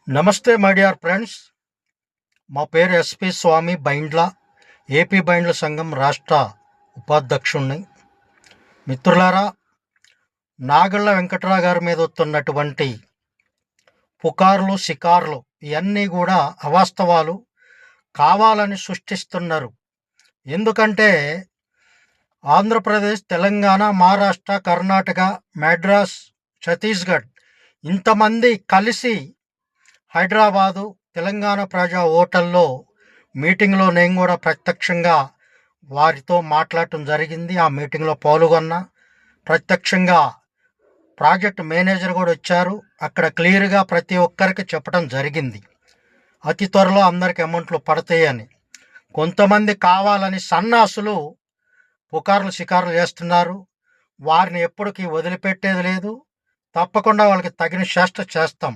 నమస్తే my dear friends. మా పేరు ఎస్పి స్వామి బైండ్ల, ఏపీ బైండ్ల సంఘం రాష్ట్ర ఉపాధ్యక్షుణ్ణి. మిత్రులారా, నాగళ్ళ వెంకట్రావు గారి మీద వస్తున్నటువంటి పుకార్లు షికార్లు ఇవన్నీ కూడా అవాస్తవాలు, కావాలని సృష్టిస్తున్నారు. ఎందుకంటే ఆంధ్రప్రదేశ్, తెలంగాణ, మహారాష్ట్ర, కర్ణాటక, మద్రాస్, ఛత్తీస్గఢ్ ఇంతమంది కలిసి హైదరాబాదు తెలంగాణ ప్రజా హోటల్లో మీటింగ్లో నేను కూడా ప్రత్యక్షంగా వారితో మాట్లాడటం జరిగింది. ఆ మీటింగ్లో పాల్గొన్న ప్రత్యక్షంగా ప్రాజెక్ట్ మేనేజర్ కూడా వచ్చారు. అక్కడ క్లియర్గా ప్రతి ఒక్కరికి చెప్పడం జరిగింది, అతి త్వరలో అందరికి అమౌంట్లు పడతాయని. కొంతమంది కావాలని సన్నాసులు పుకార్లు షికార్లు చేస్తున్నారు. వారిని ఎప్పటికీ వదిలిపెట్టేది లేదు. తప్పకుండా వాళ్ళకి తగిన చేష్ట చేస్తాం.